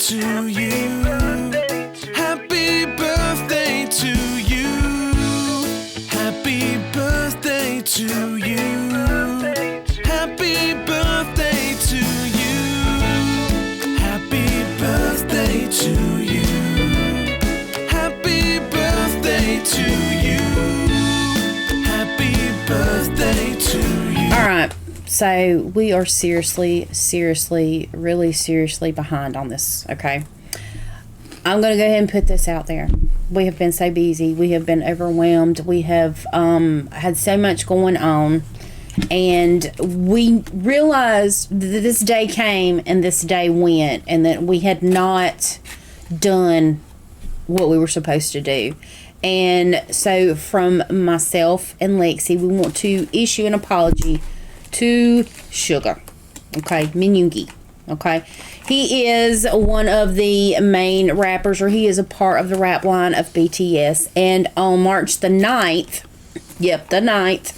to you. Happy birthday to you. Happy birthday to you. Happy birthday to you. Happy birthday to you. Happy birthday to you. Happy birthday to you. All right. So we are seriously, really seriously behind on this, okay? I'm going to go ahead and put this out there. We have been so busy. We have been overwhelmed. We have had so much going on. And we realized that this day came and this day went, and that we had not done what we were supposed to do. And so from myself and Lexi, we want to issue an apology to Sugar, okay, Min Yoongi, okay. He is one of the main rappers, or he is a part of the rap line of BTS. And on March the 9th, yep, the 9th,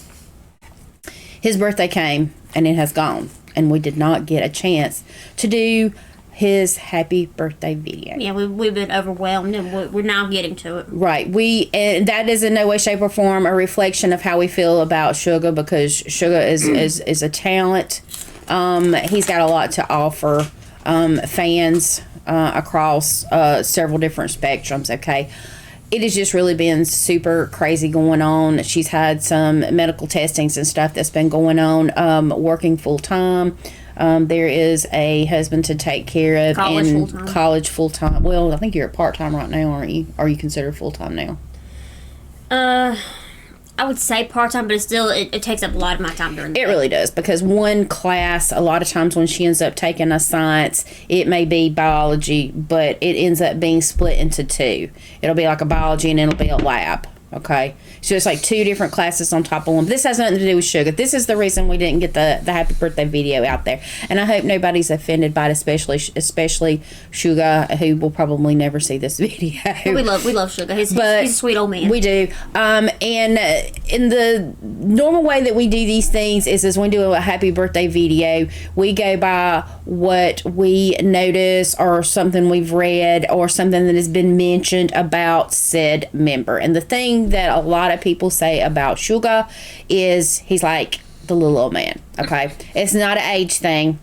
his birthday came and it has gone, and we did not get a chance to do his happy birthday video. Yeah, we've been overwhelmed, and we're now getting to it. Right. And that is in no way, shape, or form a reflection of how we feel about Sugar, because Sugar is a talent. He's got a lot to offer fans across several different spectrums, okay? It has just really been super crazy going on. She's had some medical testings and stuff that's been going on, working full-time. There is a husband to take care of. College full-time. Well, I think you're part-time right now, aren't you? Are you considered full-time now? I would say part-time, but it takes up a lot of my time during the day. It really does, because one class, a lot of times when she ends up taking a science, it may be biology, but it ends up being split into two. It'll be like a biology and it'll be a lab, okay? So it's like two different classes on top of one. This has nothing to do with Sugar. This is the reason we didn't get the happy birthday video out there. And I hope nobody's offended by it, especially Sugar, who will probably never see this video. We love Sugar. He's a sweet old man. We do. And in the normal way that we do these things is when we do a happy birthday video, we go by what we notice or something we've read or something that has been mentioned about said member. And the thing that a lot of people say about Sugar is he's like the little old man, okay? It's not an age thing.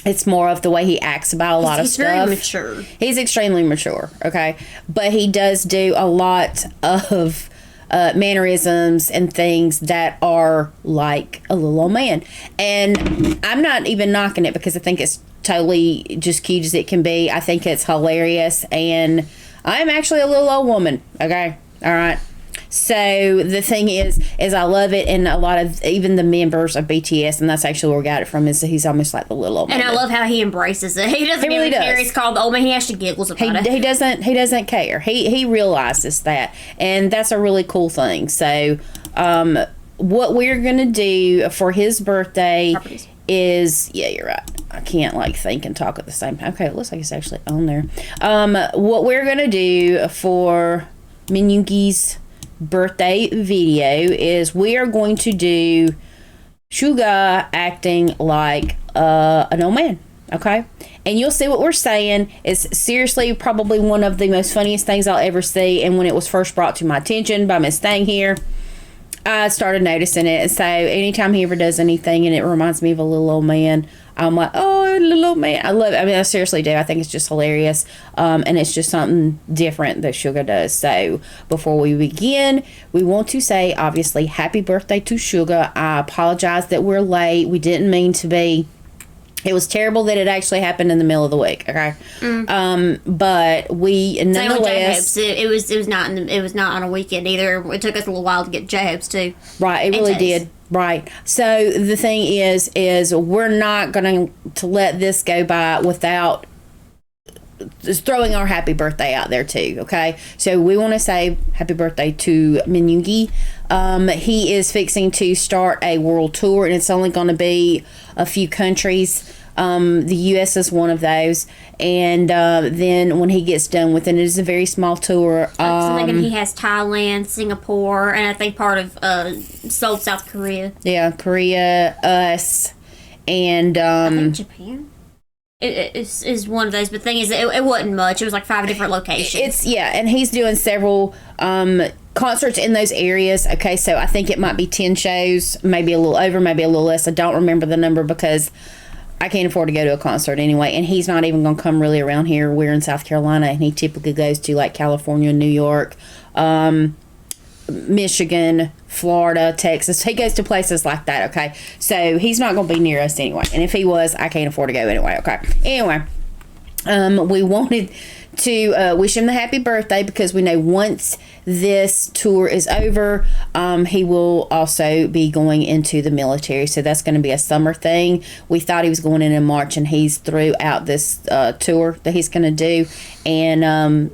It's more of the way he acts about a lot of stuff. He's very mature. He's extremely mature, okay? But he does do a lot of mannerisms and things that are like a little old man. And I'm not even knocking it, because I think it's totally just cute as it can be. I think it's hilarious. And I'm actually a little old woman, okay? All right? So the thing is I love it, and a lot of even the members of BTS, and that's actually where we got it from, is that he's almost like the little old man. And I love how he embraces it. He doesn't really care. He's called the old man. He actually giggles about it. He doesn't care. He realizes that, and that's a really cool thing. So what we're gonna do for his birthday is, yeah, you're right. I can't think and talk at the same time. Okay, it looks like it's actually on there. What we're gonna do for Min Yoongi's birthday video is we are going to do Sugar acting like an old man, okay? And you'll see what we're saying is seriously probably one of the most funniest things I'll ever see. And when it was first brought to my attention by Miss Thang here, I started noticing it. So anytime he ever does anything and it reminds me of a little old man, I'm like, oh, little old man. I love it. I mean, I seriously do. I think it's just hilarious. And it's just something different that Sugar does. So before we begin, we want to say, obviously, happy birthday to Sugar. I apologize that we're late. We didn't mean to be. It was terrible that it actually happened in the middle of the week, okay? But we nonetheless. It was not on a weekend either. It took us a little while to get jobs too. Right, it really did. Right. So the thing is we're not going to let this go by without just throwing our happy birthday out there too, okay? So we want to say happy birthday to Min Yoongi. He is fixing to start a world tour, and it's only going to be a few countries. The U.S. is one of those, and then when he gets done with it, it is a very small tour. So I'm thinking he has Thailand, Singapore, and I think part of Seoul, South Korea. Yeah, Korea, us, and I think Japan. is one of those. But the thing is, it wasn't much. It was like 5 different locations. And he's doing several concerts in those areas. Okay, so I think it might be 10 shows, maybe a little over, maybe a little less. I don't remember the number because I can't afford to go to a concert anyway. And he's not even going to come really around here. We're in South Carolina, and he typically goes to like California, New York, Michigan, Florida, Texas. He goes to places like that. Okay, so he's not going to be near us anyway. And if he was, I can't afford to go anyway. Okay, anyway, we wanted to wish him the happy birthday because we know once this tour is over, he will also be going into the military. So that's going to be a summer thing. We thought he was going in March, and he's through out this tour that he's going to do. And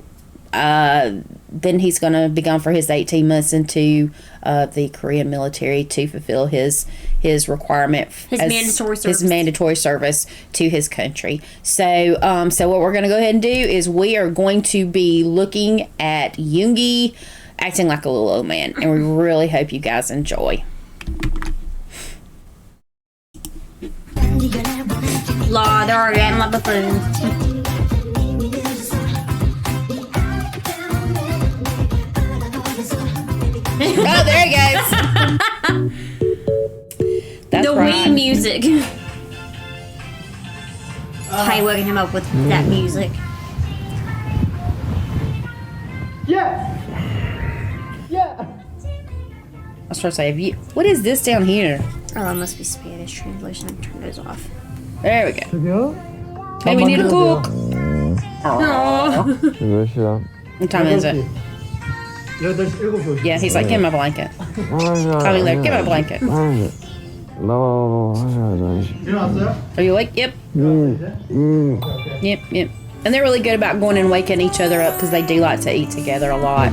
then he's going to be gone for his 18 months into the Korean military to fulfill his requirement, his mandatory service to his country. So what we're going to go ahead and do is we are going to be looking at Yoongi acting like a little old man, and we really hope you guys enjoy. Lord, they're already acting like buffoons. Oh, there he goes. That's the right. Wii music. How you waking him up with that music? Yeah. I was trying to say, what is this down here? Oh, that must be Spanish translation. I'm turn those off. There we go. 저기요? Hey, we need a cook. 몇 시야? What time is it? 8시, 7시. Yeah, he's like, give me my blanket. Call me later. Give me my blanket. 일어났어요? Are you awake? Yep. Yep. And they're really good about going and waking each other up because they do like to eat together a lot.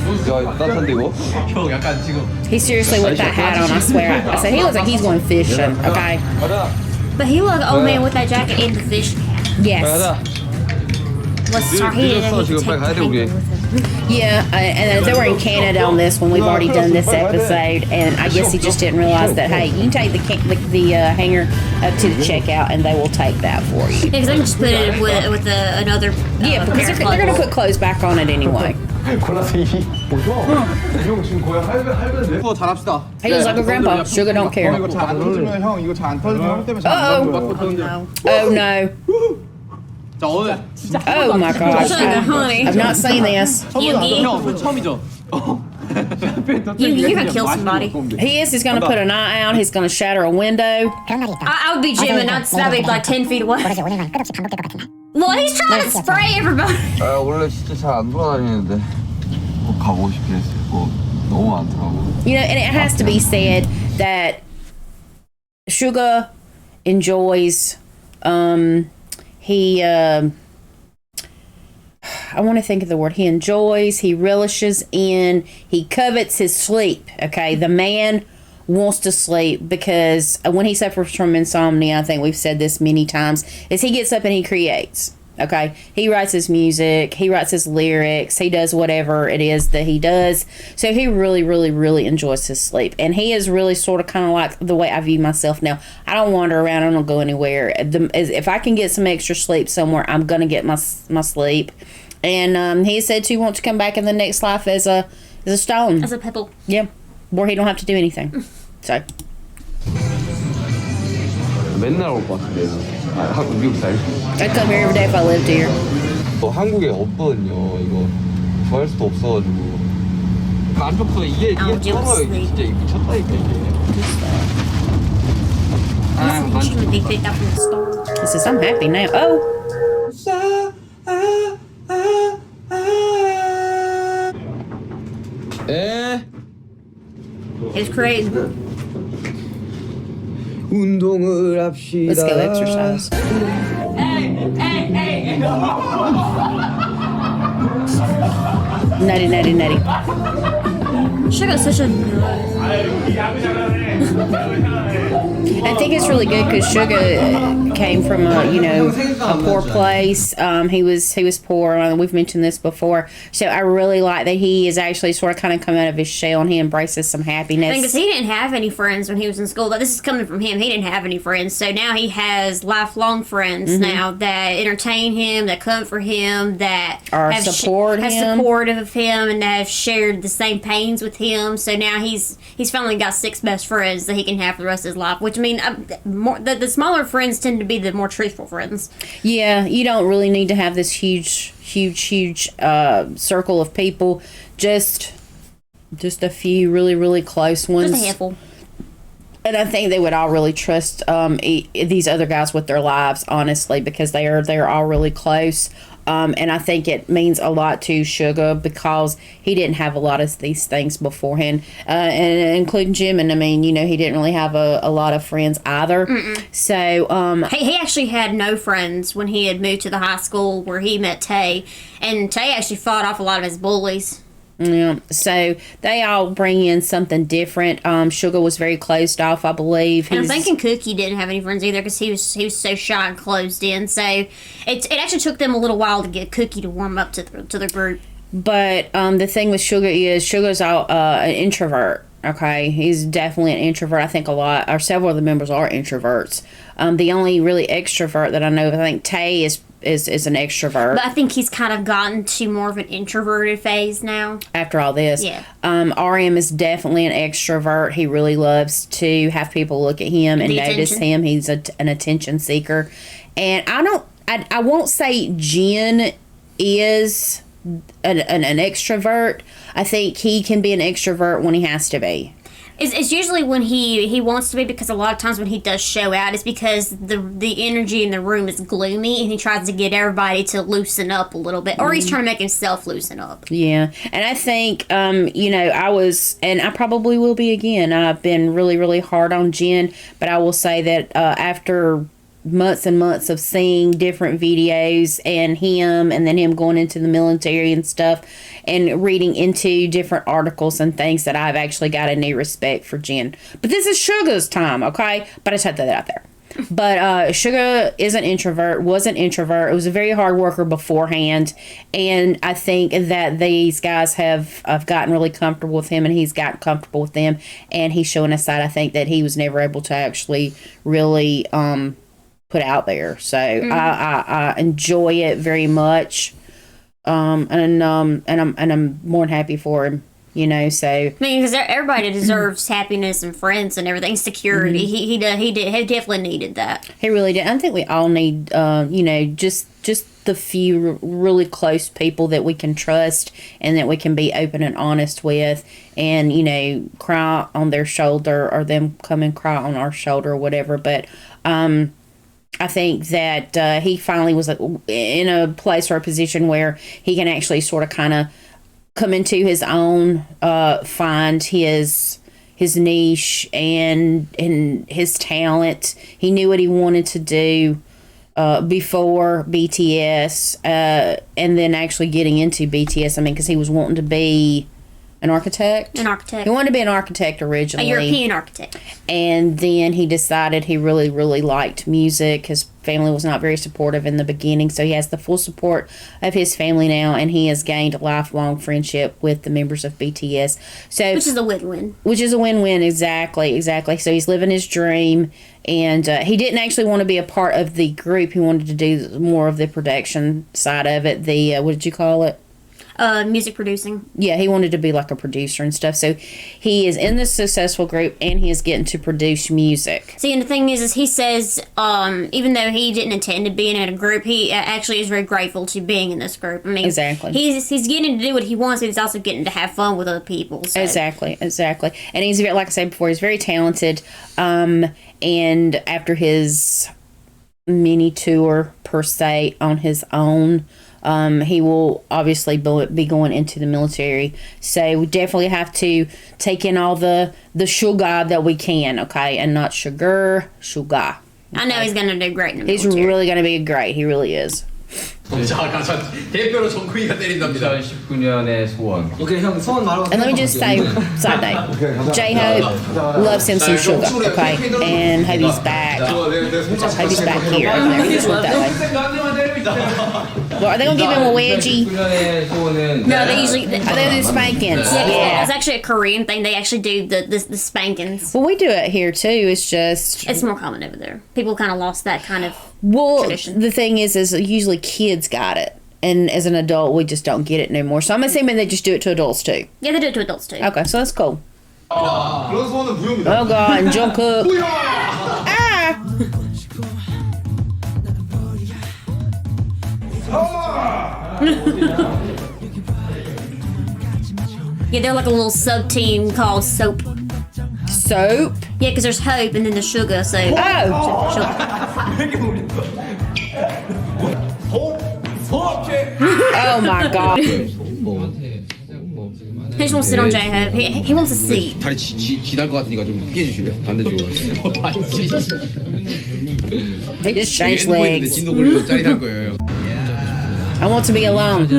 따뜻한데 이거? 형 약간 지금 He seriously with that hat on, I swear. I said, he looks like he's going fishing, okay? 가자. But he looked old man with that jacket and the fish hat. Yes. 가자. Was sorry he didn't 늦었어, need to 지금 take 빨리 가야 돼, the 우리. hanger with him. Yeah, and they were in Canada on this one. We've already done this episode, and I guess he just didn't realize that, hey, you can take the hanger up to the checkout, and they will take that for you. Yeah, because I can just put it with another. Yeah, because they're going to put clothes back on it anyway. 골라서 이. 형 지금 거의 할배인데. 또 잘합시다. He looks like a grandpa. Sugar don't care. 이거 잘안 터지면 형 이거 잘 안 터지면 형 때문에 잘안 터져. Oh no. 자 오늘 Oh my gosh. I've not seen this. Yoongi, 형 처음이죠. you're gonna kill somebody. He is. He's going to put an eye out. He's going to shatter a window. I would be Jim, and I'd be like 10 feet away. Well, he's trying to spray everybody. 아 원래 진짜 잘 안 돌아다니는데 꼭 가보고 싶긴 했어요. 뭐 너무 많더라고. You know, and it has to be said that Sugar enjoys, I want to think of the word. He enjoys, he relishes in, he covets his sleep. Okay, the man wants to sleep because when he suffers from insomnia, I think we've said this many times, is he gets up and he creates. Okay, he writes his music, he writes his lyrics, he does whatever it is that he does. So he really, really, really enjoys his sleep, and he is really sort of kind of like the way I view myself now. I don't wander around, I don't go anywhere. If I can get some extra sleep somewhere, I'm gonna get my sleep. And he said he wants to come back in the next life as a stone, As a pebble. yeah, where he don't have to do anything. So 맨날 올 것 같은데. 한국 미국 살. I'd come here every day if I lived here. 한국에 없거든요. 이거 구할 수도 없어가지고. 안 좋고 이게 I'll do 서로 sleep. 진짜 미쳤다니까 이게. He shouldn't be picked up from the store. He says, I'm happy now. Oh, 에? It's crazy. 운동을 합시다. let's go exercise. Nutty. Sugar's such a I think it's really good because Sugar came from a poor place. He was poor. We've mentioned this before, so I really like that he is actually sort of kind of come out of his shell and he embraces some happiness. Because he didn't have any friends when he was in school. But this is coming from him. He didn't have any friends, so now he has lifelong friends now that entertain him, that comfort him, that have supportive of him, and that have shared the same pains with him. So now he's finally got 6 best friends that he can have for the rest of his life. Which means the smaller friends tend to be the more truthful friends. Yeah, you don't really need to have this huge circle of people. Just a few really close ones. Just a handful. And I think they would all really trust these other guys with their lives, honestly, because they're all really close. And I think it means a lot to Sugar because he didn't have a lot of these things beforehand, and including Jim. And I mean, he didn't really have a lot of friends either. So he actually had no friends when he had moved to the high school where he met Tay, and Tay actually fought off a lot of his bullies. Yeah, so they all bring in something different. Sugar was very closed off, I believe. And I'm thinking Cookie didn't have any friends either because he was so shy and closed in. So it actually took them a little while to get Cookie to warm up to the group. But the thing with Sugar's an introvert. Okay, he's definitely an introvert. I think several of the members are introverts. The only really extrovert that I know, I think Tay is an extrovert. But I think he's kind of gotten to more of an introverted phase now. After all this. Yeah. RM is definitely an extrovert. He really loves to have people look at him and notice him. He's an attention seeker. And I won't say Jen is an extrovert. I think he can be an extrovert when he has to be. It's usually when he wants to be, because a lot of times when he does show out, it's because the energy in the room is gloomy and he tries to get everybody to loosen up a little bit, or he's trying to make himself loosen up. Yeah, and I think I was, and I probably will be again. I've been really hard on Jen, but I will say that after months and months of seeing different videos and then him going into the military and stuff and reading into different articles and things, that I've actually got a new respect for Jen. But this is Sugar's time, okay? But I just had to throw that out there. But Sugar was an introvert. It was a very hard worker beforehand, and I think that these guys have gotten really comfortable with him, and he's gotten comfortable with them, and he's showing a side, I think, that he was never able to actually really put out there. So I enjoy it very much, and I'm more than happy for him. So I mean, because everybody deserves happiness and friends and everything, security. He definitely needed that. He really did. I think we all need, just the few really close people that we can trust and that we can be open and honest with, and cry on their shoulder, or them come and cry on our shoulder, or whatever. But I think that he finally was in a place or a position where he can actually sort of kind of come into his own, find his niche and his talent. He knew what he wanted to do before BTS, and then actually getting into BTS. I mean, because he was wanting to be an architect. He wanted to be an architect originally. A European architect. And then he decided he really liked music. His family was not very supportive in the beginning, so he has the full support of his family now, and he has gained a lifelong friendship with the members of BTS. Which is a win-win. Which is a win-win, exactly. So he's living his dream, and he didn't actually want to be a part of the group. He wanted to do more of the production side of it. What did you call it? Music producing. Yeah, he wanted to be like a producer and stuff. So he is in this successful group, and he is getting to produce music. See, and the thing is he says, even though he didn't intend to be in a group, he actually is very grateful to being in this group. I mean, exactly. He's getting to do what he wants, but he's also getting to have fun with other people. So. Exactly. And he's, like I said before, he's very talented. And after his mini tour, per se, on his own, he will obviously be going into the military. So we definitely have to take in all the sugar that we can, okay? And not sugar. Okay? I know he's going to do great in the military. He's really going to be great. He really is. 자, 가자. 대표로 정국이가 때린답니다. 2019년의 소원. 오케이, 형 소원 말하고. And let me just say, side note, J-Hope loves him some sugar, okay? And Hobie's back. Hobie's back here. Over there. Just look that way. Well, are they gonna give him a wedgie? 2019년의 소원은 No, they usually. Are they do spankings? Yeah, it's actually a Korean thing. They actually do the spankings. Well, we do it here too. It's just It's more common over there. People kind of lost that kind of tradition. The thing is usually kids got it, and as an adult, we just don't get it anymore. So I'm assuming they just do it to adults too. Yeah, they do it to adults too. Okay, so that's cool. 그런 소원은 무효입니다. Oh God, and Jungkook. Ah. Yeah, they're like a little sub team called Soap. Soap. Yeah, because there's Hope and then there's Sugar. So Oh. Oh my God. He just wants to sit on J-Hope. He wants a seat. 다리 지날 것 같으니까 좀 깨주실래요? 반대쪽으로. He just changed legs. 진도 걸리면 짜릿할 거예요. I want to be alone.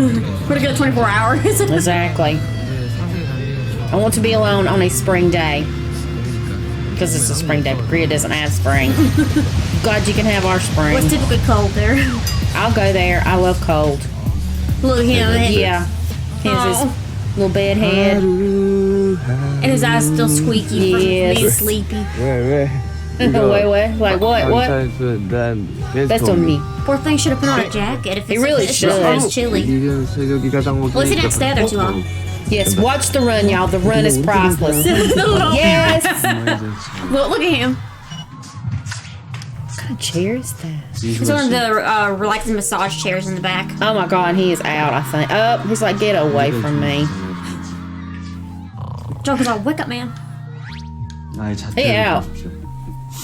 We're gonna go 24 hours. Exactly. I want to be alone on a spring day. Because it's a spring day, but Korea doesn't have spring. Glad you can have our spring. Well, it's typically cold there. I'll go there. I love cold. Look at him. Yeah. He has his little bed head. And his eyes still squeaky. Yes. Being sleepy. 왜? Wait. Like what? What? 난 That's on me. Poor thing should have put on a jacket. If He it's, really it's should. It's chilly. Well, he didn't stay there too long. Yes, watch the run, y'all. The run is priceless. Yes. Look at him. What kind of chair is that? He's one of the relaxing massage chairs in the back. Oh my God, he is out, I think. Oh, he's like, get away from me. Joker's all, wake up, man. He out.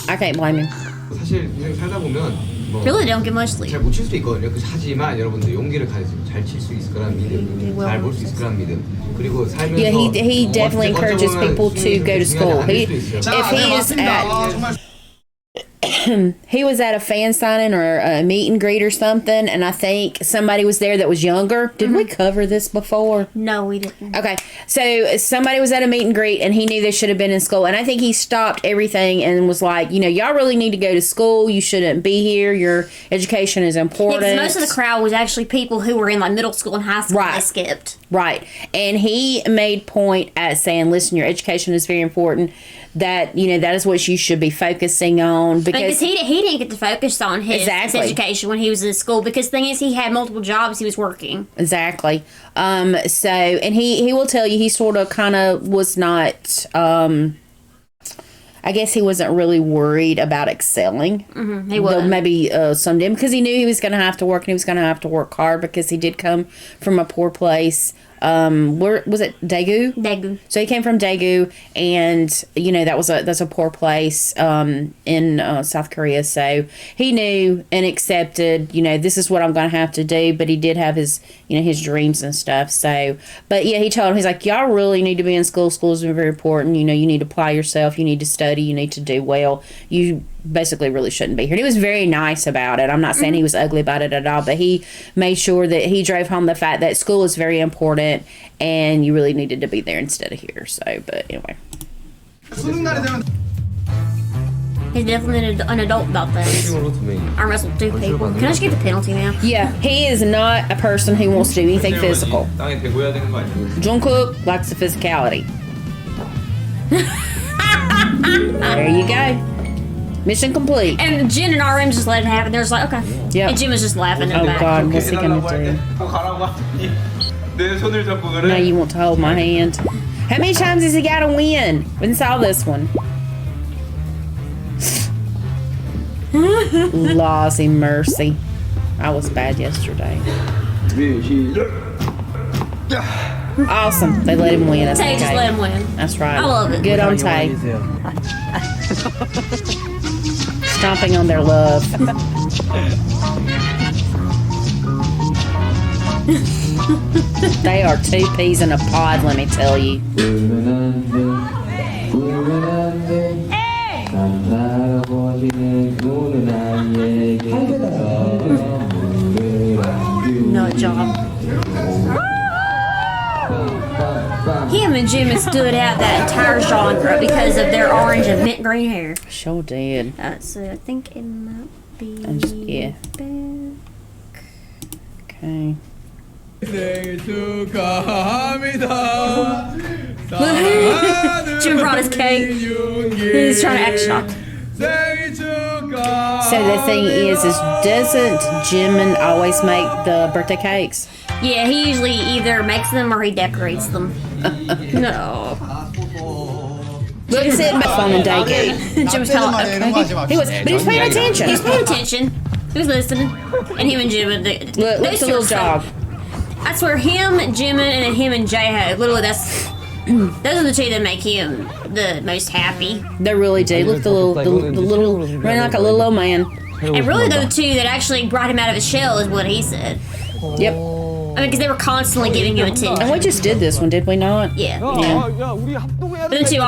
I can't blame him. 사실 인생 살다 보면 뭐 Really don't get much sleep. 잘 못 칠 수도 있거든요. 하지만 여러분들 용기를 가지고 잘 칠 수 있을 거라는 믿음, 잘 볼 수 있을 거라는 믿음. 그리고 살면서 Yeah, he definitely encourages people to go to school. If he is at he was at a fan signing or a meet and greet or something, and I think somebody was there that was younger. Did we cover this before? No, we didn't. Okay, so somebody was at a meet and greet, and he knew they should have been in school, and I think he stopped everything and was like, you know, y'all really need to go to school. You shouldn't be here. Your education is important. Yeah, 'cause most of the crowd was actually people who were in like middle school and high school. Right. They skipped. Right. And he made point at saying, listen, your education is very important. That, you know, that is what you should be focusing on. Because he didn't get to focus on his education when he was in school. Because the thing is, he had multiple jobs he was working. Exactly. So, and he will tell you, he sort of kind of was not, I guess he wasn't really worried about excelling. Mm-hmm, he was. Maybe some did, because he knew he was going to have to work, and he was going to have to work hard because he did come from a poor place. Where was it? Daegu? Daegu. So he came from Daegu, and you know that's a poor place in South Korea. So he knew and accepted, you know, this is what I'm going to have to do. But he did have his, you know, his dreams and stuff. So, but yeah, he told him, he's like, y'all really need to be in school. School is very important. You know, you need to apply yourself. You need to study. You need to do well. You basically really shouldn't be here. And he was very nice about it. I'm not saying he was ugly about it at all, but he made sure that he drove home the fact that school is very important and you really needed to be there instead of here. So, but anyway. He's definitely an adult about things. I wrestled two people. Can I just get the penalty now? Yeah, he is not a person who wants to do anything physical. 땅에 대고 해야 되는 거 아니에요? Jungkook likes the physicality. There you go. Mission complete. And Jen and RM just let it happen. They're just like, okay. Yep. And Jen was just laughing in Oh the back. God, what's he gonna do? 더 가라고 하더니 내 손을 잡고 그래. Now you want to hold my hand. How many times has he got to win? We didn't saw this one. Lawsy mercy. I was bad yesterday. Awesome. They let him win. That's Tay just okay. let him win. That's right. I love it. Good on Tay. Stomping on their love. They are two peas in a pod, let me tell you. and Jimin stood out that entire genre because of their orange and mint green hair. Sure did. So I think it might be. Yeah. Back. Okay. Jim brought his cake. He's trying to act shocked. So the thing is doesn't Jimin always make the birthday cakes? Yeah, he usually either makes them or he decorates them. No. Look at it on the day gate. Jim was telling but he was paying attention. He was paying attention. He was listening. And him and Jim. Look, the little dog. I swear, him, Jimin, and him and J-Ho, literally, those are the two that make him the most happy. They really do. Look, the little, running like a little old man. And really, the two that actually brought him out of his shell is what he said. Yep. I mean, because they were constantly giving him attention. And we just did this one, did we not? Yeah. Yeah. But the two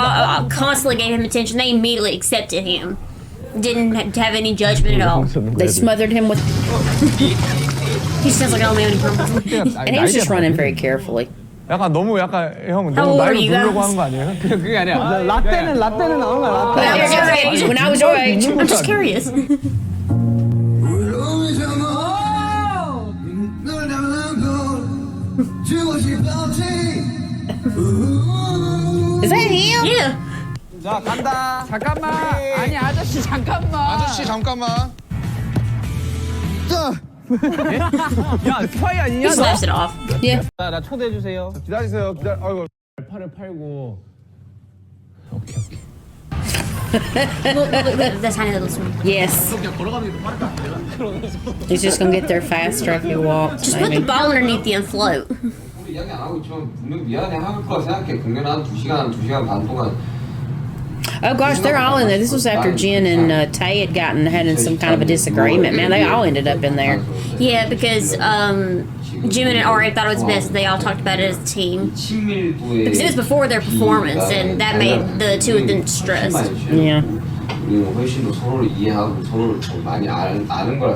constantly gave him attention. They immediately accepted him. Didn't have any judgment at all. They smothered him with... He sounds like an old man when he grumbles. And he was just running very carefully. 약간 너무 약간 형 How 너무 old are 나이로 you 부르려고 guys? 하는 거 아니에요? 그게 아니야. 라떼는 나오는 거야. 라떼. When I was your age. I'm just curious. Is that him? Yeah. 자 간다. 잠깐만. 아니 아저씨 잠깐만. 아저씨 잠깐만. 자. 야 스파이 He 아니냐 너? slaps it off. Yeah. 나 초대해 주세요. 기다리세요. 아이고. 팔을 팔고. 오케이. Look, the tiny little swing. Yes. He's just gonna get there faster if he walks. Just put the ball underneath you and float. 이야기 안 하고 있지만 분명 미안해 할 거라 생각해. 공연 한 2시간 반 동안. Oh gosh, they're all in there. This was after Jen and Tay had had some kind of a disagreement. Man, they all ended up in there. Yeah, because Jimin and Ari thought it was best that they all talked about it as a team. Because it was before their performance, and that made the two of them stressed. Yeah. But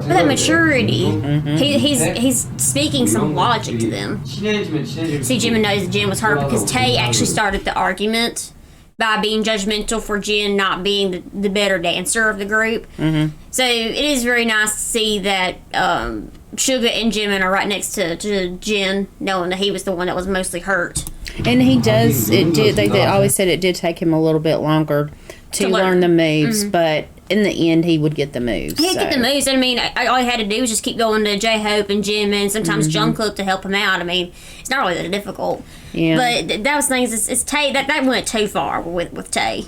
that maturity, he's speaking some logic to them. See, Jimin knows that Jen was hurt because Tay actually started the argument by being judgmental for Jen not being the better dancer of the group. Mm-hmm. So it is very nice to see that Suga and Jimin are right next to Jen, knowing that he was the one that was mostly hurt. And he does. It did. They always said it did take him a little bit longer to learn the moves, but in the end, he would get the moves. He'd get the moves. I mean, all he had to do was just keep going to J-Hope and Jimin, and sometimes Jungkook to help him out. I mean, it's not really that difficult. Yeah. But that was things. It's Tay that went too far with Tay.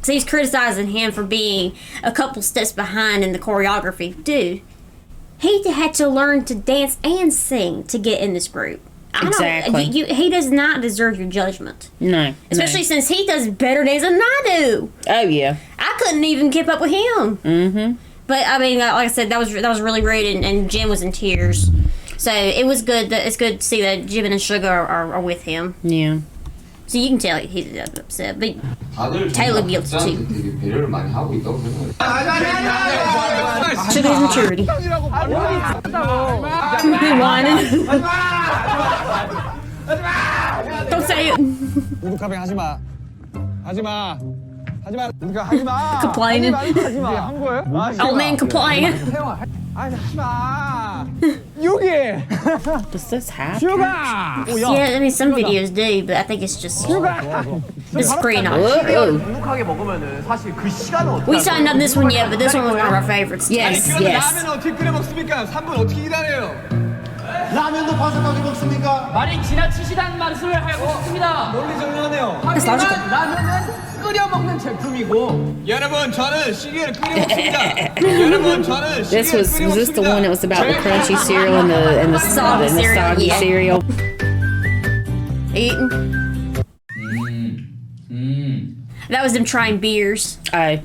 So he's criticizing him for being a couple steps behind in the choreography. Dude, he had to learn to dance and sing to get in this group. Exactly. He does not deserve your judgment. No. Especially since he does better dance than I do. Oh yeah. I couldn't even keep up with him. Mm-hmm. But I mean, like I said, that was really rude, and Jim was in tears. So it was good. It's good to see that Jimin and Suga are with him. Yeah. So you can tell he's upset, but Taylor guilty too. Suga's maturity. Whining. Don't say it. 우드카빙 하지 마. 하지 마. 하지 마. 우드카 하지 마. Complaining. 하지 마. 한 거예요? Old man complaining. 아니 하지 마. 여기. Does this happen? 슈가. Yeah, I mean some videos do, but I think it's just this is pretty nice. 눅눅하게 먹으면은 사실 그 시간은 어떻게? We signed on this one yet, but this one was one of our favorites. Yes. 라면 어떻게 끓여 먹습니까? 3분 어떻게 기다려요? 라면도 바삭하게 먹습니까? 말이 지나치시다는 말씀을 하고 싶습니다. 논리정연하네요. That's logical. 라면은 끓여 먹는 제품이고 여러분 저는 시계를 끓여 먹습니다. 여러분 저는 This 시계를 was 끓여 this the one that was about the crunchy cereal and the Soggy soggy cereal, cereal? Eating. That was them trying beers. Oh.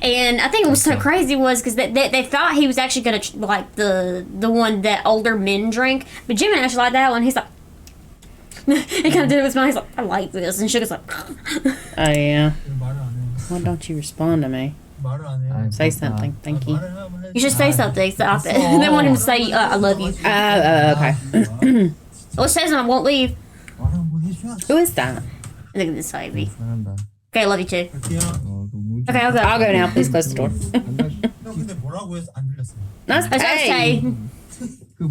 And I think it was so crazy was because they thought he was actually going to like the one that older men drink. But Jimmy actually liked that one. He's like, he kind of did it with his mouth. He's like, I like this. And Sugar's like, Oh yeah. Why don't you respond to me? Say something. Thank you. you should say something. Stop it. And they want him to say, I love you. Okay. Well, it says I won't leave. Who is that? Look at this baby. Okay, I love you too. Okay, I'll go. I'll go now. Please close the door. That's okay. I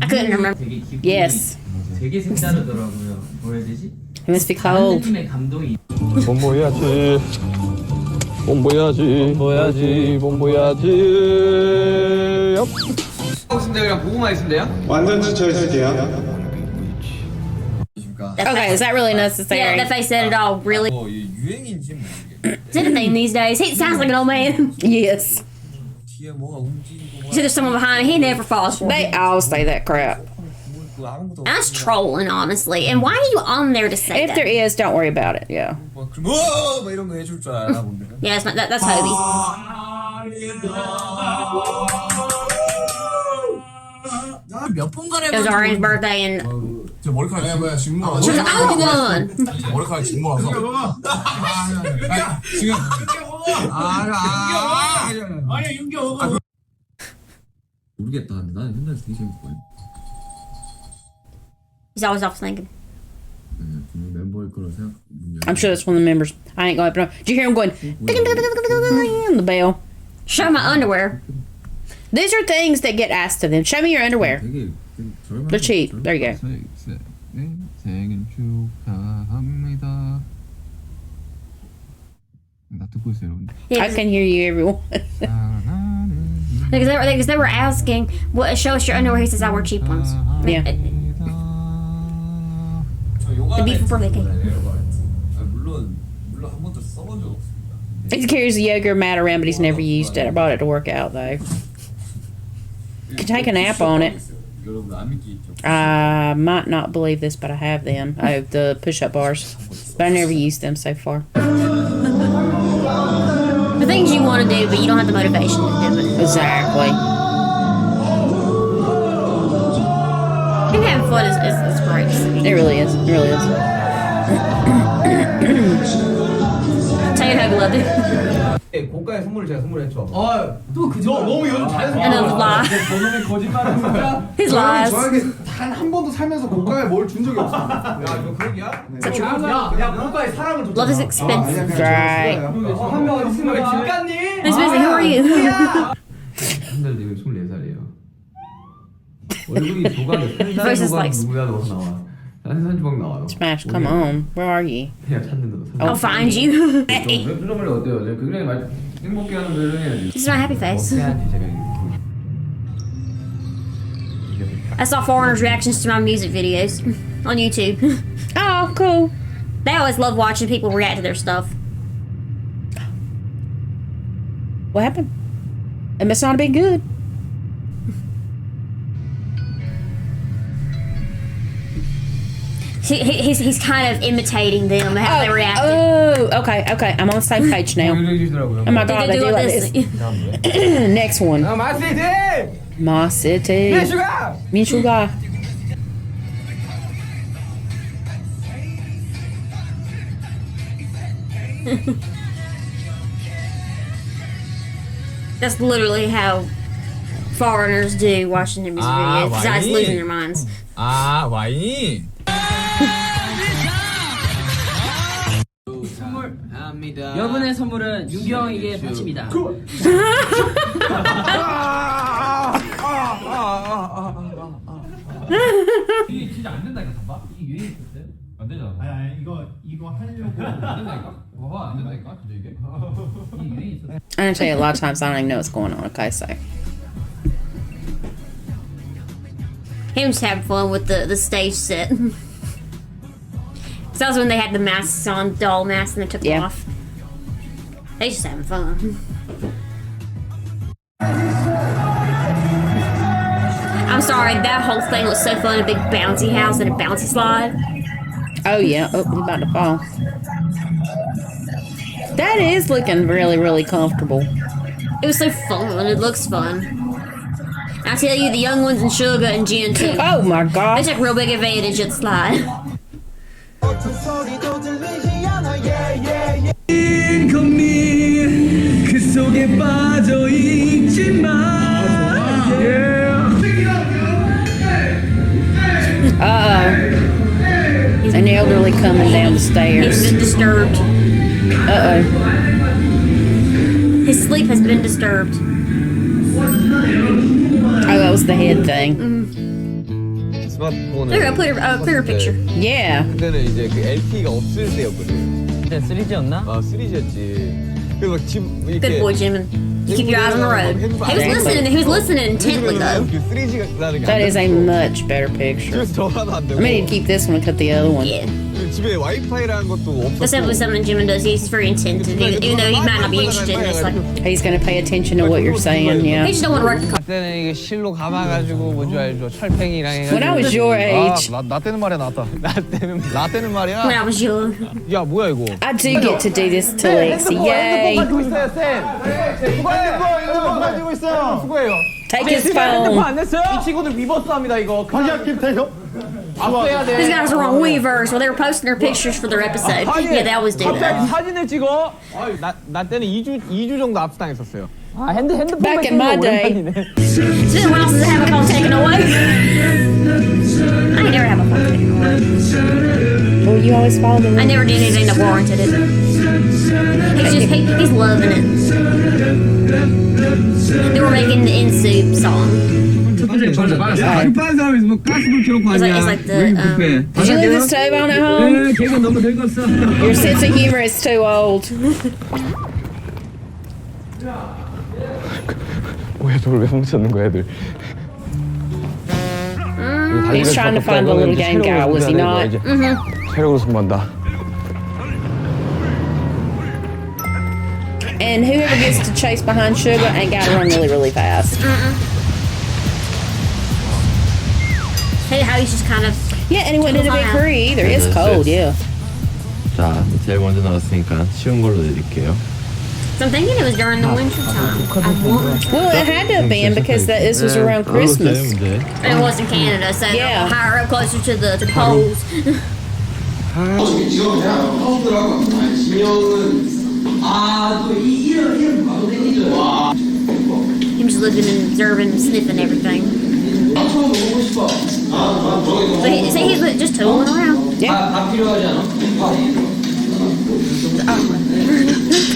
couldn't remember. Yes. 되게 색다르더라고요. 뭐라 해야 되지? It must be cold. 느낌의 감동이. bombo야지. bombo야지. bombo야지. 있습니다. 그냥 보고만 있으면 돼요? 완전 지쳐있을게요. Okay, is that really necessary? Yeah, that face said it all. Really. 유행인지 모르겠네. Is it a thing these days? He sounds like an old man. Yes. 뒤에 뭐가 움직이고. See, there's someone behind me. He never falls for They me. all say that crap. That's trolling, honestly. And why are you on there to say If that? there is, don't worry about it. Yeah. 막 이런 거 해줄 줄 알아 본데. Yeah, it's not, that's Hobie. 몇번 가래. It was Orange's birthday, and 저 머리카락 뭐야 지금 뭐? she was like, "Oh, one." 머리카락 지금 모아서. 지금. 아니야 윤경. 모르겠다. 나는 옛날에 되게 재밌었거든. He's always off thinking. 멤버일 거라 생각. I'm sure that's one of the members. I ain't going to. Did you hear him going? The bell. Show my underwear. These are things that get asked of them. Show me your underwear. They're cheap. There you go. 생일 축하합니다. 나 듣고 있어요, 여러분. Yeah, I can hear you, everyone. because they were asking, "What? Show us your underwear." He says, "I wear cheap ones." Yeah. The beef birthday cake. 물론 한 번도 써본 적 없습니다. He carries the yoga mat around, but he's never used it. I brought it to work out though. You can take a nap on it. 여러분 안 믿기 있죠. I might not believe this, but I have them. I have the push-up bars, but I never used them so far. The things you want to do, but you don't have the motivation to do it. Exactly. And having fun is great. It really is. It really is. Tell you how loved it. 고가의 선물을 제가 선물했죠. 또 그저 너무 요즘 잘해서. And those lies. 저놈의 거짓말은 진짜. His lies. 저에게 단 한 번도 살면서 고가에 뭘 준 적이 없어요. 야, 이거 그런 얘기야? 야, 고가의 사랑을 줬잖아. Love is expensive. Right. 한 명 있으면 집 갔니? Miss Busy, who are you? 한 달 지금 24살이에요. 얼굴이 조각이 Voice is 산산조각 like- 누구야 넣어서 나와. 산산조각 나와요. Smash, come on. Where are you? 그냥 찾는데도 I'll find you. 표정을 어때요? 굉장히 행복해 하는 표정이에요. This is my happy face. 어떻게 제가 I saw foreigners' reactions to my music videos on YouTube. Oh, cool. They always love watching people react to their stuff. What happened? It must not have been good. He's kind of imitating them, how they react. Oh, okay. I'm on the same page now. Oh my god, they do like this. Next one. Ma City. Min Yoongi. That's literally how foreigners do watching their music videos. These guys losing their minds. 아 와인. 여러분의 선물은 윤기 형에게 바칩니다. 이게 진짜 안 된다니까 봐봐. 이게 유행이 있었대? 안 되잖아. 아니 이거 하려고 안 된다니까? 봐봐 안 된다니까? 진짜 이게? 이게 유행이 있었대. I'm gonna tell you a lot of times I don't even know what's going on. Okay, so Him just having fun with the stage set. So that was when they had the masks on, doll masks, and they took them off. They just having fun. I'm sorry, that whole thing was so fun. A big bouncy house and a bouncy slide. oh yeah, oh he's about to fall. That is looking really, really comfortable. It was so fun. It looks fun. I tell you, the young ones in Sugar and Jen too. Oh my They god. took real big advantage of the slide. 그 속에 빠져 있지만 Uh-oh. An elderly coming down the upstairs. He's been disturbed. Uh-oh. His sleep has been disturbed. Oh, that was the head thing. 스마트폰을 There, put her picture. Yeah. 그때는 이제 그 LTE가 없을 때였거든. 그때 3G였나? 아 3G였지. 그래서 막 집 이렇게 Good boy, Jimin. You keep your eyes on the road. He was listening intently though. 그 3G가 나는 게 That is a much better picture. 그래서 전화도 안 되고. I mean, to keep this one and cut the other one. Yeah. 집에 와이파이라는 것도 That's 없었고. definitely something Jimin does. He's very attentive, even though he might not be interested in this. Like, He's going to pay attention to what you're saying, yeah. he just don't want to wreck the car. 그때는 이게 실로 감아가지고 뭔지 알죠? 철팽이랑 해가지고. When I was your age, 나 때는 말이야 나다. 나 때는 말이야. When I was young. 야 뭐야 이거? I do get to do this to Lexi. Yay. 가지고 있어요 쌤. 핸드폰 가지고 있어요. 수고해요. Take his 핸드폰 phone. 안 냈어요? 이 친구들 리버스합니다 이거. 그냥 김태형. 압수해야 돼. These guys are on Weverse where they were posting their pictures for their episode. Yeah, they always do 갑자기 that. 사진을 찍어. 나 때는 2주 정도 압수당했었어요. 아 핸드폰 Back in my day. It's been a while since I have a phone taken away. I ain't never have a phone taken away. Well, you always follow the I never did anything that warranted it. He's loving it. They were making the In-Soup song. 급한 사람이 뭐 가스불 켜놓고 It's 하냐. like 왜 the, 급해? Did you leave the stove on at home? 네, 걔가 너무 늙었어. Your sense of humor is too old. 뭐야 저걸 왜 훔쳤는 거야 애들? He's trying to find the little game guy, was he not? 체력으로 손만다. And whoever gets to chase behind Sugar ain't got to run really, really fast. Hey, how he's just kind of. Yeah, and he wouldn't hit a big hurry either. It's cold, yeah. 자, 제일 먼저 나왔으니까 쉬운 걸로 드릴게요. So I'm thinking it was during the winter time. Well, it had to have been because this was around Christmas. And it was in Canada, so Yeah. higher up, closer to the poles. Him just looking and observing and sniffing everything. So he's just tooling around. Yeah.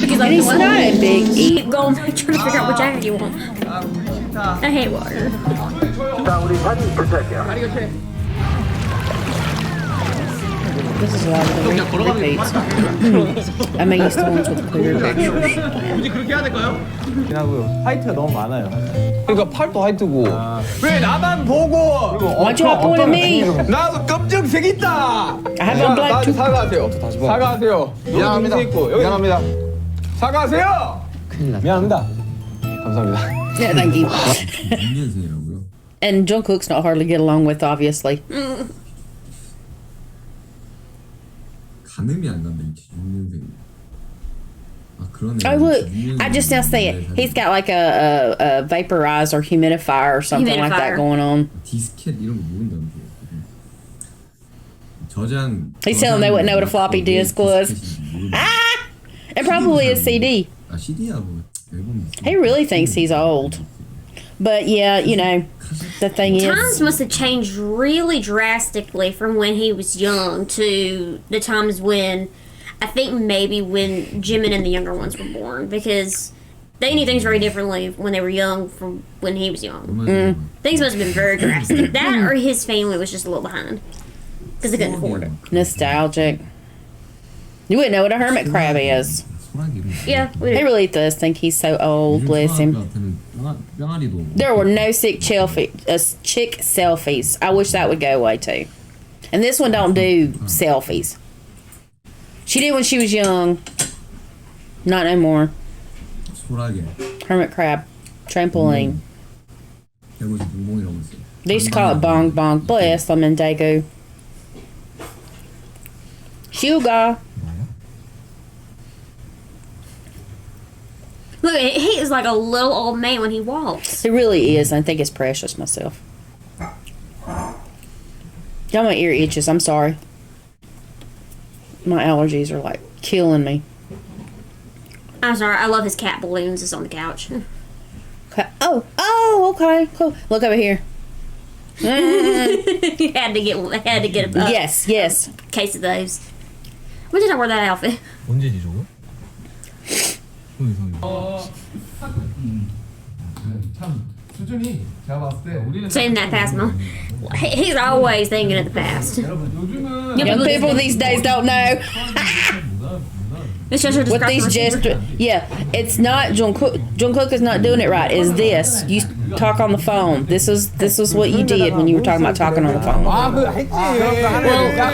He's like, And he's "What?" not a big eat. Keep going, trying to figure out which jacket you want. I hate water. This is a lot of the repeats. I may use the ones with clear pictures. 굳이 그렇게 해야 될까요? 하고요. 화이트가 너무 많아요. 그러니까 팔도 화이트고. 왜 나만 보고? Why'd you all point at me? 나도 검정색 있다. I have on black too. 사과하세요. 사과하세요. 미안합니다. 미안합니다. 사과하세요. 미안합니다. 감사합니다. Yeah, thank you. 6년생이라고요? And Jungkook's not hard to get along with, obviously. 가늠이 안 간다. 6년생. 아 그러네. Oh look, I just now see it. He's got like a vaporizer, humidifier, or something like that going on. 디스켓 이런 거 모른다는 거. 저장. He's telling them they wouldn't know what a floppy disk was. Ah! It probably is CD. 아 CD야 뭐 앨범. He really thinks he's old. But yeah, you know, the thing Times is, must have changed really drastically from when he was young to the times when, I think maybe when Jimin and the younger ones were born, because they knew things very differently when they were young from when he was young. Things must have been very drastic. That or his family was just a little behind because they couldn't afford it. nostalgic. You wouldn't know what a hermit crab is. Yeah, we He really does think he's so old, bless him. There were no chick selfies. I wish that would go away too. And this one don't do selfies. She did when she was young. Not no more. 소라게. Hermit crab. Trampoline. 대구시 붕붕이라고 있어요. They used to call it bong bong. Bless them in Daegu. Sugar. look. He is like a little old man when he walks. It really is. I think it's precious myself. Y'all, my ear itches. I'm sorry. My allergies are like killing me. I'm sorry. I love his cat balloons. It's on the couch. Okay. Oh, okay, cool. Look over here. You had to get a Yes. case of those. When did I wear that outfit? 언제지 저거? 참 수준이 제가 봤을 때 우리는 Saying that past mom. He's always thinking of the past. Young people these days don't know. What these gestures, yeah, it's not Jungkook. Jungkook is not doing it right. Is this you talk on the phone? This is what you did when you were talking about talking on the phone. Well,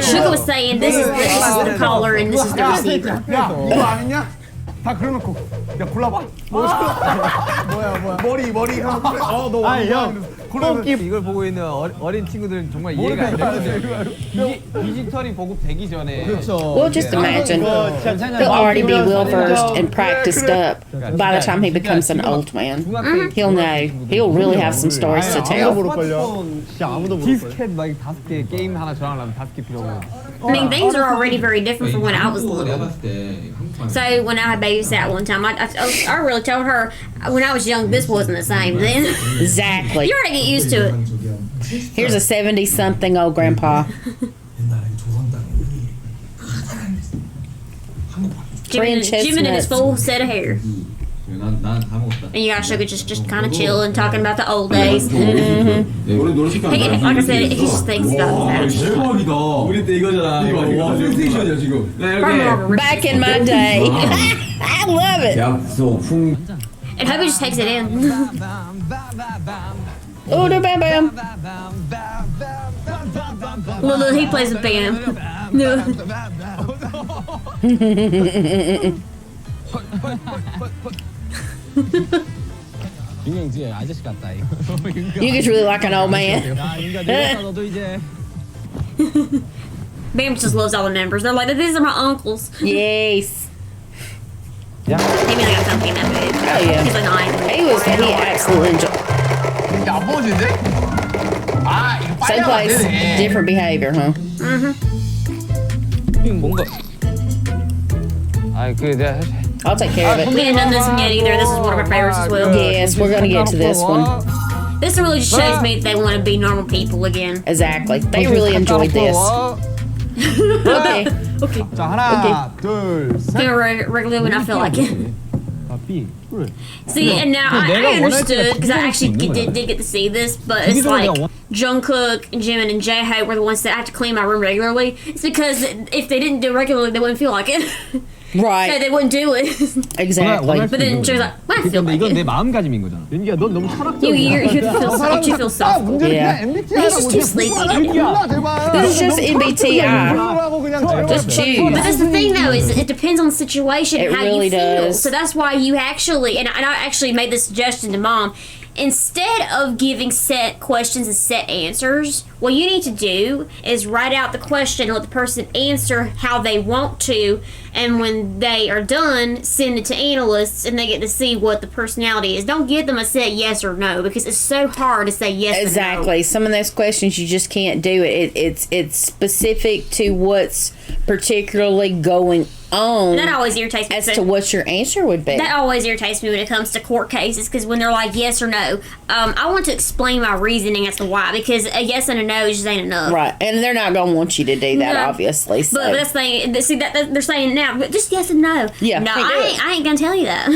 Sugar was saying this is the caller and this is the receiver. 이거 아니냐? 다 그려놓고 야 골라봐. 뭐야 머리 너 형. 이걸 보고 있는 어린 친구들은 정말 이해가 안 되거든요. 디지털이 보급되기 전에. Well, just imagine he'll already be well versed and practiced up by the time he becomes an old man. He'll know. He'll really have some stories to tell. 디스켓 막 5개 게임 하나 저장하려면 5개 필요하고. I mean, things are already very different from when I was little. So when I babysat one time, I really told her when I was young, this wasn't the same then. Exactly. You already get used to it. Here's a 70-something old grandpa. Jim in his full set of hair. And you got Sugar just kind of chilling, talking about the old days. Like I said, he just thinks about the past. 대박이다. 우리 때 이거잖아. 이거 센세이션이야 지금. Back in my day. I love it. And Hubby just takes it in. Oh, the bam bam. Look, he plays the bam. 윤경지 아저씨 같다 이거. You get really like an old man. 너도 이제. Bam just loves all the members. They're like, these are my uncles. Yes. He mean I got something in that mood. Oh yeah. He's like 9. He absolutely enjoyed. 안 보여지는데? 아 이거 Same place, different behavior, huh? 뭔가. 아 그 내가. I'll take care of it. We haven't done this one yet either. This is one of our favorites as well. Yes, we're gonna get to this one. This really just shows me that they want to be normal people again. Exactly. They really enjoyed this. Okay. Okay. 자 하나, 둘, 셋. Feel regular when I feel like it. See, and now I understood because I actually did get to see this, but it's like Jungkook, Jimin, and J-Hope were the ones that have to clean my room regularly. It's because if they didn't do it regularly, they wouldn't feel like it. Right. So they wouldn't do it. Exactly. But then Joe's like, well, I feel like 이건 내 it. 마음가짐인 거잖아. 윤기야, 넌 너무 철학적이야. You feel soft. Yeah. He's just too sleepy. This is just MBTI. Just choose. But that's the thing, though, is it depends on the situation and It how really you feel. does. So that's why you actually, and I actually made this suggestion to Mom, instead of giving set questions and set answers, what you need to do is write out the question and let the person answer how they want to, and when they are done, send it to analysts and they get to see what the personality is. Don't give them a set yes or no, because it's so hard to say yes Exactly. or no. Some of those questions you just can't do it. It's specific to what's particularly going on. And that always irritates me. As to what your answer would be. That always irritates me when it comes to court cases, because when they're like yes or no, I want to explain my reasoning as to why, because a yes and a no just ain't enough. Right, and they're not going to want you to do that, No. obviously. So. But that's the thing. See that they're saying now, just yes and no. Yeah, no, can't do it. I ain't gonna tell you that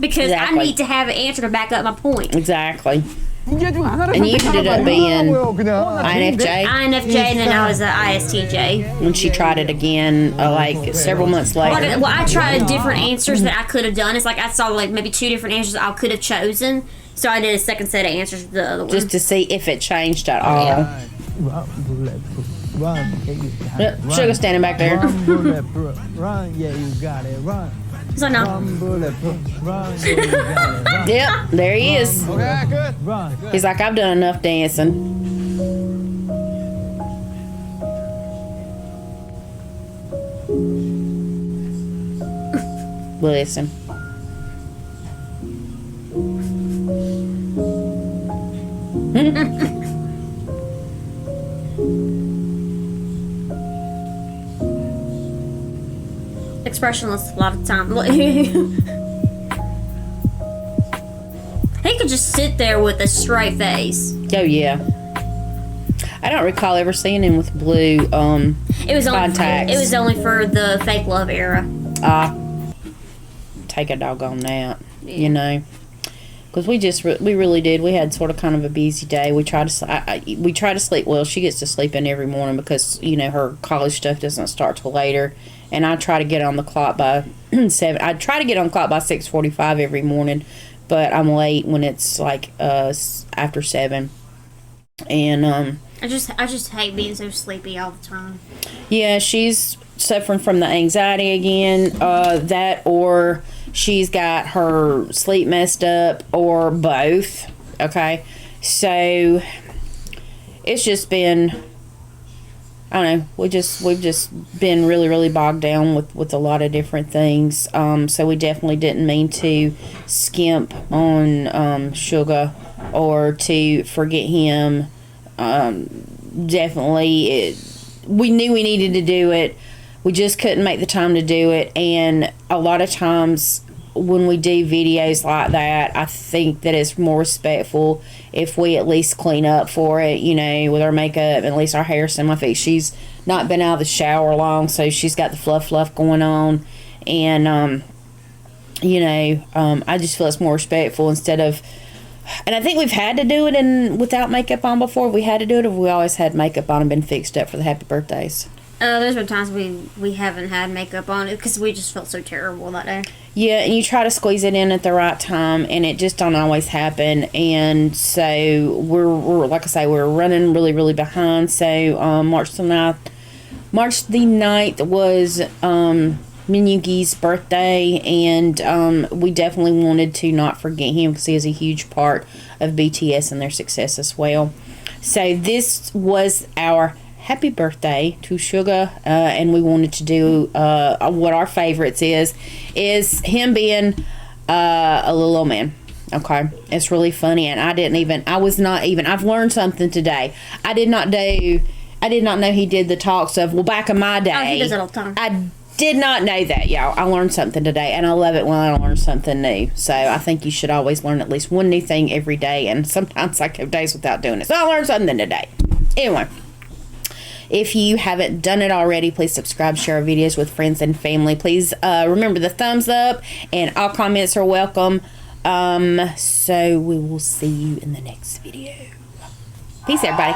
because Exactly. I need to have an answer to back up my point. Exactly. And you ended up being INFJ INFJ, and then I was a ISTJ. when she tried it again, like several months later. Well, I tried different answers that I could have done. It's like I saw like maybe 2 different answers I could have chosen, so I did a second set of answers to the other one. Just to see if it changed at all. Yep, Sugar standing back there. Run, yeah, you got it, run. So no. Yep, there he is. Okay, good. Run. He's like, I've done enough dancing. Bless him. Expressionless a lot of the time. He could just sit there with a straight face. Oh yeah. I don't recall ever seeing him with blue It was only contacts. It was only for the fake love era. Take a doggone nap, you know. Because we really did. We had sort of kind of a busy day. We try to sleep well. She gets to sleep in every morning because, you know, her college stuff doesn't start till later. And I try to get on the clock by 7. I try to get on the clock by 6:45 every morning, but I'm late when it's like after 7. And I just hate being so sleepy all the time. yeah, she's suffering from the anxiety again. That or she's got her sleep messed up, or both. Okay, so it's just been, I don't know, we've just been really bogged down with a lot of different things. So we definitely didn't mean to skimp on Sugar or to forget him. Definitely, we knew we needed to do it. We just couldn't make the time to do it. And a lot of times when we do videos like that, I think that it's more respectful if we at least clean up for it, you know, with our makeup, at least our hair, some of it. She's not been out of the shower long, so she's got the fluff going on. And, you know, I just feel it's more respectful instead of, and I think we've had to do it without makeup on before. We had to do it, or we always had makeup on and been fixed up for the happy birthdays. There's been times we haven't had makeup on it because we just felt so terrible that day. Yeah, and you try to squeeze it in at the right time, and it just don't always happen. And so we're like I say, we're running really behind. So March the 9th was Min Yoongi's birthday, and we definitely wanted to not forget him because he is a huge part of BTS and their success as well. So this was our happy birthday to Sugar, and we wanted to do what our favorites is him being a little old man. Okay, it's really funny, and I've learned something today. I did not know he did the talks of, well, back in my day. Oh, he does it all the time. I did not know that, y'all. I learned something today, and I love it when I learn something new. So I think you should always learn at least one new thing every day, and sometimes I go days without doing it. So I learned something today. Anyway, if you haven't done it already, please subscribe, share our videos with friends and family. Please remember the thumbs up, and all comments are welcome. So we will see you in the next video. Peace, everybody.